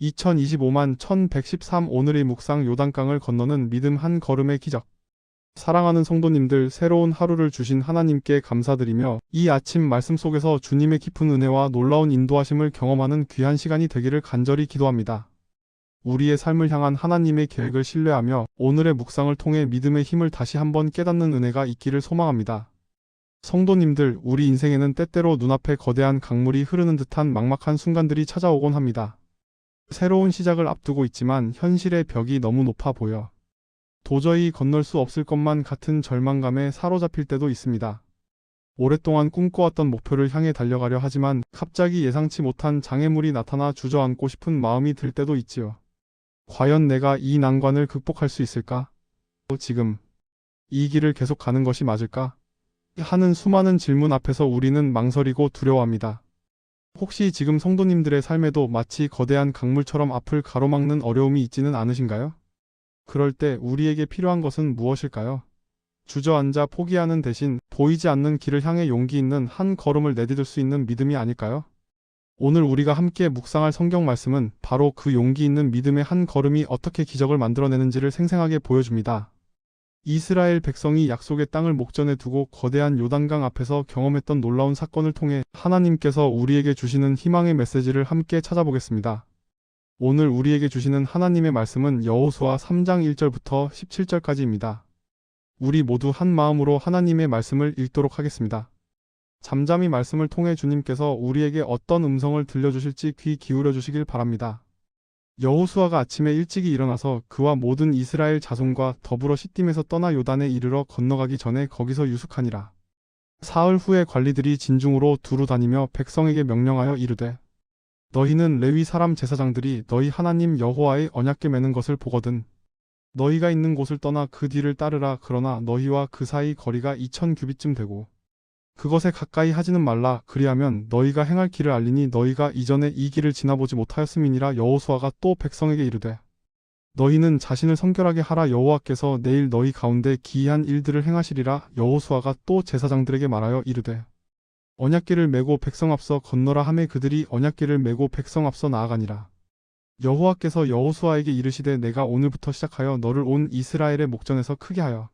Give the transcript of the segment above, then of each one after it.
2025만 1113 오늘의 묵상 요단강을 건너는 믿음 한 걸음의 기적. 사랑하는 성도님들, 새로운 하루를 주신 하나님께 감사드리며 이 아침 말씀 속에서 주님의 깊은 은혜와 놀라운 인도하심을 경험하는 귀한 시간이 되기를 간절히 기도합니다. 우리의 삶을 향한 하나님의 계획을 신뢰하며 오늘의 묵상을 통해 믿음의 힘을 다시 한번 깨닫는 은혜가 있기를 소망합니다. 성도님들, 우리 인생에는 때때로 눈앞에 거대한 강물이 흐르는 듯한 막막한 순간들이 찾아오곤 합니다. 새로운 시작을 앞두고 있지만 현실의 벽이 너무 높아 보여 도저히 건널 수 없을 것만 같은 절망감에 사로잡힐 때도 있습니다. 오랫동안 꿈꿔왔던 목표를 향해 달려가려 하지만 갑자기 예상치 못한 장애물이 나타나 주저앉고 싶은 마음이 들 때도 있지요. 과연 내가 이 난관을 극복할 수 있을까? 지금 이 길을 계속 가는 것이 맞을까? 하는 수많은 질문 앞에서 우리는 망설이고 두려워합니다. 혹시 지금 성도님들의 삶에도 마치 거대한 강물처럼 앞을 가로막는 어려움이 있지는 않으신가요? 그럴 때 우리에게 필요한 것은 무엇일까요? 주저앉아 포기하는 대신 보이지 않는 길을 향해 용기 있는 한 걸음을 내디딜 수 있는 믿음이 아닐까요? 오늘 우리가 함께 묵상할 성경 말씀은 바로 그 용기 있는 믿음의 한 걸음이 어떻게 기적을 만들어내는지를 생생하게 보여줍니다. 이스라엘 백성이 약속의 땅을 목전에 두고 거대한 요단강 앞에서 경험했던 놀라운 사건을 통해 하나님께서 우리에게 주시는 희망의 메시지를 함께 찾아보겠습니다. 오늘 우리에게 주시는 하나님의 말씀은 여호수아 3장 1절부터 17절까지입니다. 우리 모두 한 마음으로 하나님의 말씀을 읽도록 하겠습니다. 잠잠히 말씀을 통해 주님께서 우리에게 어떤 음성을 들려주실지 귀 기울여 주시길 바랍니다. 여호수아가 아침에 일찍이 일어나서 그와 모든 이스라엘 자손과 더불어 시딤에서 떠나 요단에 이르러 건너가기 전에 거기서 유숙하니라. 사흘 후에 관리들이 진중으로 두루 다니며 백성에게 명령하여 이르되 너희는 레위 사람 제사장들이 너희 하나님 여호와의 언약궤 매는 것을 보거든 너희가 있는 곳을 떠나 그 뒤를 따르라. 그러나 너희와 그 사이 거리가 2000규빗쯤 되고 그것에 가까이 하지는 말라. 그리하면 너희가 행할 길을 알리니 너희가 이전에 이 길을 지나보지 못하였음이니라. 여호수아가 또 백성에게 이르되 너희는 자신을 성결하게 하라. 여호와께서 내일 너희 가운데 기이한 일들을 행하시리라. 여호수아가 또 제사장들에게 말하여 이르되 언약궤를 메고 백성 앞서 건너라 하매 그들이 언약궤를 메고 백성 앞서 나아가니라. 여호와께서 여호수아에게 이르시되 내가 오늘부터 시작하여 너를 온 이스라엘의 목전에서 크게 하여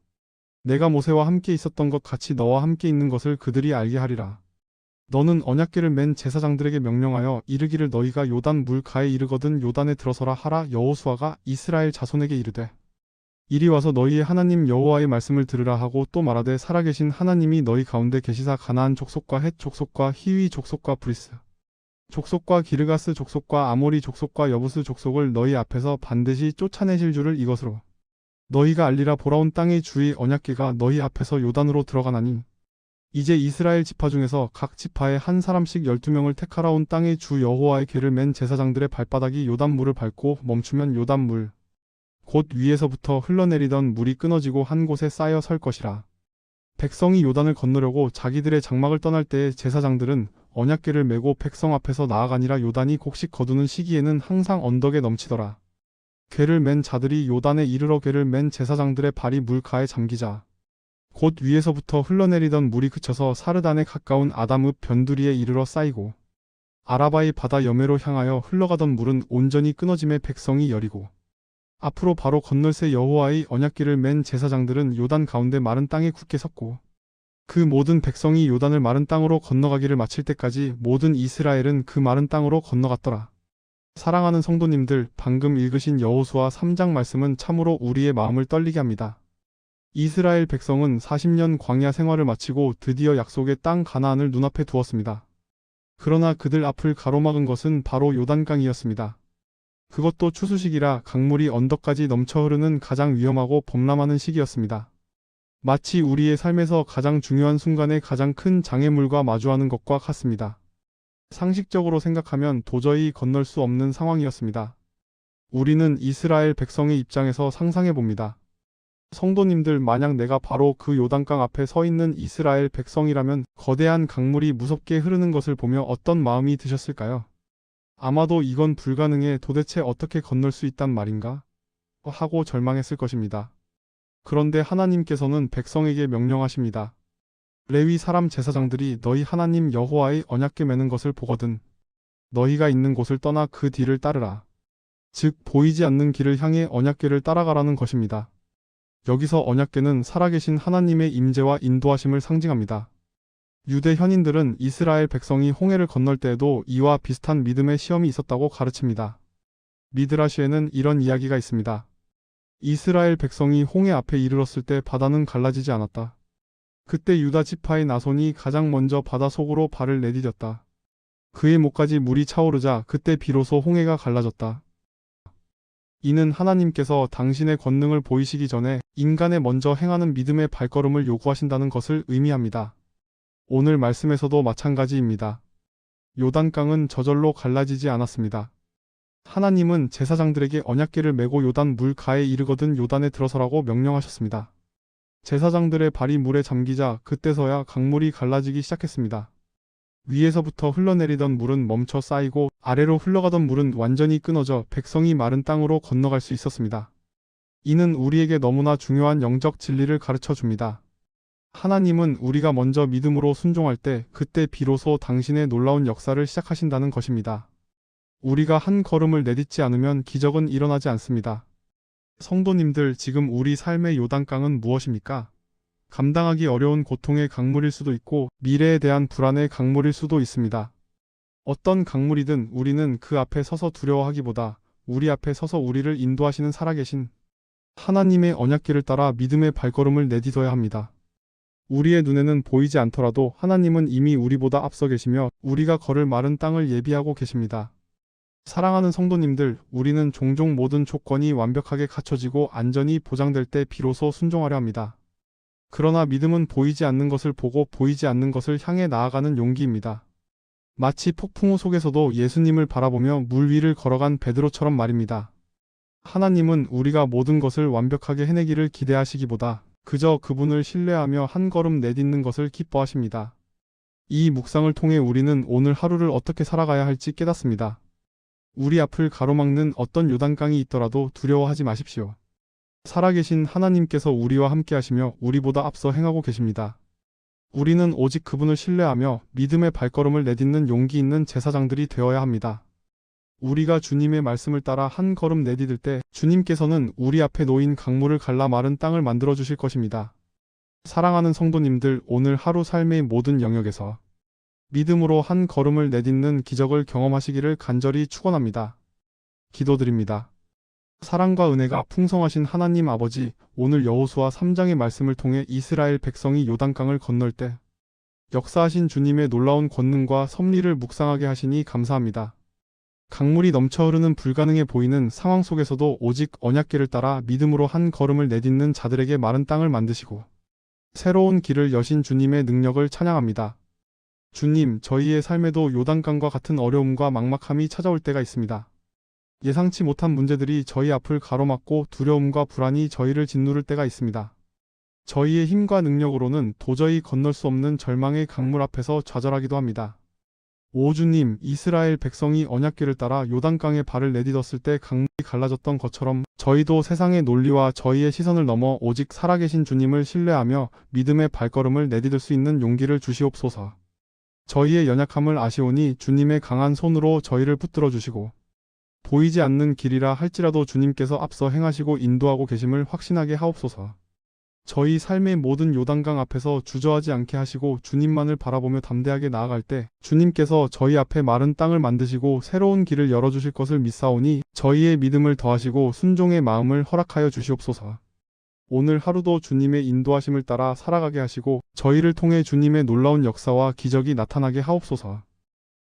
내가 모세와 함께 있었던 것 같이 너와 함께 있는 것을 그들이 알게 하리라. 너는 언약궤를 맨 제사장들에게 명령하여 이르기를 너희가 요단 물가에 이르거든 요단에 들어서라 하라. 여호수아가 이스라엘 자손에게 이르되 이리 와서 너희의 하나님 여호와의 말씀을 들으라 하고 또 말하되 살아계신 하나님이 너희 가운데 계시사 가나안 족속과 헷 족속과 히위 족속과 브리스 족속과 기르가스 족속과 아모리 족속과 여부스 족속을 너희 앞에서 반드시 쫓아내실 줄을 이것으로 너희가 알리라. 보라온 땅의 주의 언약궤가 너희 앞에서 요단으로 들어가나니 이제 이스라엘 지파 중에서 각 지파에 한 사람씩 12명을 택하라. 온 땅의 주 여호와의 궤를 맨 제사장들의 발바닥이 요단 물을 밟고 멈추면 요단 물 곧 위에서부터 흘러내리던 물이 끊어지고 한 곳에 쌓여 설 것이라. 백성이 요단을 건너려고 자기들의 장막을 떠날 때에 제사장들은 언약궤를 메고 백성 앞에서 나아가니라. 요단이 곡식 거두는 시기에는 항상 언덕에 넘치더라. 궤를 맨 자들이 요단에 이르러 궤를 맨 제사장들의 발이 물가에 잠기자 곧 위에서부터 흘러내리던 물이 그쳐서 사르단에 가까운 아담읍 변두리에 이르러 쌓이고 아라바의 바다 여매로 향하여 흘러가던 물은 온전히 끊어짐에 백성이 여리고 앞으로 바로 건널새 여호와의 언약궤를 맨 제사장들은 요단 가운데 마른 땅에 굳게 섰고 그 모든 백성이 요단을 마른 땅으로 건너가기를 마칠 때까지 모든 이스라엘은 그 마른 땅으로 건너갔더라. 사랑하는 성도님들, 방금 읽으신 여호수아 3장 말씀은 참으로 우리의 마음을 떨리게 합니다. 이스라엘 백성은 40년 광야 생활을 마치고 드디어 약속의 땅 가나안을 눈앞에 두었습니다. 그러나 그들 앞을 가로막은 것은 바로 요단강이었습니다. 그것도 추수시기라 강물이 언덕까지 넘쳐 흐르는 가장 위험하고 범람하는 시기였습니다. 마치 우리의 삶에서 가장 중요한 순간에 가장 큰 장애물과 마주하는 것과 같습니다. 상식적으로 생각하면 도저히 건널 수 없는 상황이었습니다. 우리는 이스라엘 백성의 입장에서 상상해 봅니다. 성도님들, 만약 내가 바로 그 요단강 앞에 서 있는 이스라엘 백성이라면 거대한 강물이 무섭게 흐르는 것을 보며 어떤 마음이 드셨을까요? 아마도 이건 불가능해, 도대체 어떻게 건널 수 있단 말인가? 하고 절망했을 것입니다. 그런데 하나님께서는 백성에게 명령하십니다. 레위 사람 제사장들이 너희 하나님 여호와의 언약궤 매는 것을 보거든 너희가 있는 곳을 떠나 그 뒤를 따르라. 즉 보이지 않는 길을 향해 언약궤를 따라가라는 것입니다. 여기서 언약궤는 살아계신 하나님의 임재와 인도하심을 상징합니다. 유대 현인들은 이스라엘 백성이 홍해를 건널 때에도 이와 비슷한 믿음의 시험이 있었다고 가르칩니다. 미드라시에는 이런 이야기가 있습니다. 이스라엘 백성이 홍해 앞에 이르렀을 때 바다는 갈라지지 않았다. 그때 유다 지파의 나손이 가장 먼저 바다 속으로 발을 내디뎠다. 그의 목까지 물이 차오르자 그때 비로소 홍해가 갈라졌다. 이는 하나님께서 당신의 권능을 보이시기 전에 인간의 먼저 행하는 믿음의 발걸음을 요구하신다는 것을 의미합니다. 오늘 말씀에서도 마찬가지입니다. 요단강은 저절로 갈라지지 않았습니다. 하나님은 제사장들에게 언약궤를 메고 요단 물가에 이르거든 요단에 들어서라고 명령하셨습니다. 제사장들의 발이 물에 잠기자 그때서야 강물이 갈라지기 시작했습니다. 위에서부터 흘러내리던 물은 멈춰 쌓이고 아래로 흘러가던 물은 완전히 끊어져 백성이 마른 땅으로 건너갈 수 있었습니다. 이는 우리에게 너무나 중요한 영적 진리를 가르쳐 줍니다. 하나님은 우리가 먼저 믿음으로 순종할 때 그때 비로소 당신의 놀라운 역사를 시작하신다는 것입니다. 우리가 한 걸음을 내딛지 않으면 기적은 일어나지 않습니다. 성도님들, 지금 우리 삶의 요단강은 무엇입니까? 감당하기 어려운 고통의 강물일 수도 있고 미래에 대한 불안의 강물일 수도 있습니다. 어떤 강물이든 우리는 그 앞에 서서 두려워하기보다 우리 앞에 서서 우리를 인도하시는 살아계신 하나님의 언약궤를 따라 믿음의 발걸음을 내딛어야 합니다. 우리의 눈에는 보이지 않더라도 하나님은 이미 우리보다 앞서 계시며 우리가 걸을 마른 땅을 예비하고 계십니다. 사랑하는 성도님들, 우리는 종종 모든 조건이 완벽하게 갖춰지고 안전이 보장될 때 비로소 순종하려 합니다. 그러나 믿음은 보이지 않는 것을 보고 보이지 않는 것을 향해 나아가는 용기입니다. 마치 폭풍우 속에서도 예수님을 바라보며 물 위를 걸어간 베드로처럼 말입니다. 하나님은 우리가 모든 것을 완벽하게 해내기를 기대하시기보다 그저 그분을 신뢰하며 한 걸음 내딛는 것을 기뻐하십니다. 이 묵상을 통해 우리는 오늘 하루를 어떻게 살아가야 할지 깨닫습니다. 우리 앞을 가로막는 어떤 요단강이 있더라도 두려워하지 마십시오. 살아계신 하나님께서 우리와 함께 하시며 우리보다 앞서 행하고 계십니다. 우리는 오직 그분을 신뢰하며 믿음의 발걸음을 내딛는 용기 있는 제사장들이 되어야 합니다. 우리가 주님의 말씀을 따라 한 걸음 내디딜 때 주님께서는 우리 앞에 놓인 강물을 갈라 마른 땅을 만들어 주실 것입니다. 사랑하는 성도님들, 오늘 하루 삶의 모든 영역에서 믿음으로 한 걸음을 내딛는 기적을 경험하시기를 간절히 축원합니다. 기도드립니다. 사랑과 은혜가 풍성하신 하나님 아버지, 오늘 여호수아 3장의 말씀을 통해 이스라엘 백성이 요단강을 건널 때 역사하신 주님의 놀라운 권능과 섭리를 묵상하게 하시니 감사합니다. 강물이 넘쳐 흐르는 불가능해 보이는 상황 속에서도 오직 언약궤를 따라 믿음으로 한 걸음을 내딛는 자들에게 마른 땅을 만드시고 새로운 길을 여신 주님의 능력을 찬양합니다. 주님, 저희의 삶에도 요단강과 같은 어려움과 막막함이 찾아올 때가 있습니다. 예상치 못한 문제들이 저희 앞을 가로막고 두려움과 불안이 저희를 짓누를 때가 있습니다. 저희의 힘과 능력으로는 도저히 건널 수 없는 절망의 강물 앞에서 좌절하기도 합니다. 오 주님, 이스라엘 백성이 언약궤를 따라 요단강에 발을 내딛었을 때 강물이 갈라졌던 것처럼 저희도 세상의 논리와 저희의 시선을 넘어 오직 살아계신 주님을 신뢰하며 믿음의 발걸음을 내딛을 수 있는 용기를 주시옵소서. 저희의 연약함을 아시오니 주님의 강한 손으로 저희를 붙들어 주시고 보이지 않는 길이라 할지라도 주님께서 앞서 행하시고 인도하고 계심을 확신하게 하옵소서. 저희 삶의 모든 요단강 앞에서 주저하지 않게 하시고 주님만을 바라보며 담대하게 나아갈 때 주님께서 저희 앞에 마른 땅을 만드시고 새로운 길을 열어주실 것을 믿사오니 저희의 믿음을 더하시고 순종의 마음을 허락하여 주시옵소서. 오늘 하루도 주님의 인도하심을 따라 살아가게 하시고 저희를 통해 주님의 놀라운 역사와 기적이 나타나게 하옵소서.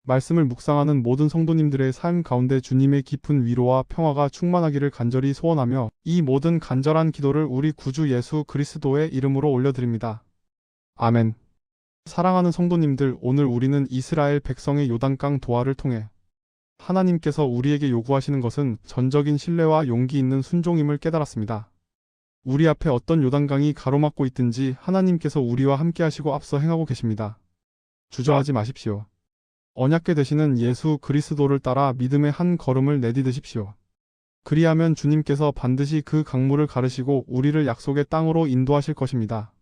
말씀을 묵상하는 모든 성도님들의 삶 가운데 주님의 깊은 위로와 평화가 충만하기를 간절히 소원하며 이 모든 간절한 기도를 우리 구주 예수 그리스도의 이름으로 올려드립니다. 아멘. 사랑하는 성도님들, 오늘 우리는 이스라엘 백성의 요단강 도하를 통해 하나님께서 우리에게 요구하시는 것은 전적인 신뢰와 용기 있는 순종임을 깨달았습니다. 우리 앞에 어떤 요단강이 가로막고 있든지 하나님께서 우리와 함께 하시고 앞서 행하고 계십니다. 주저하지 마십시오. 언약궤 되시는 예수 그리스도를 따라 믿음의 한 걸음을 내디드십시오. 그리하면 주님께서 반드시 그 강물을 가르시고 우리를 약속의 땅으로 인도하실 것입니다.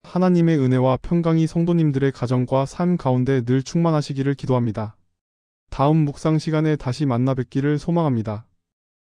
하나님의 은혜와 평강이 성도님들의 가정과 삶 가운데 늘 충만하시기를 기도합니다. 다음 묵상 시간에 다시 만나 뵙기를 소망합니다.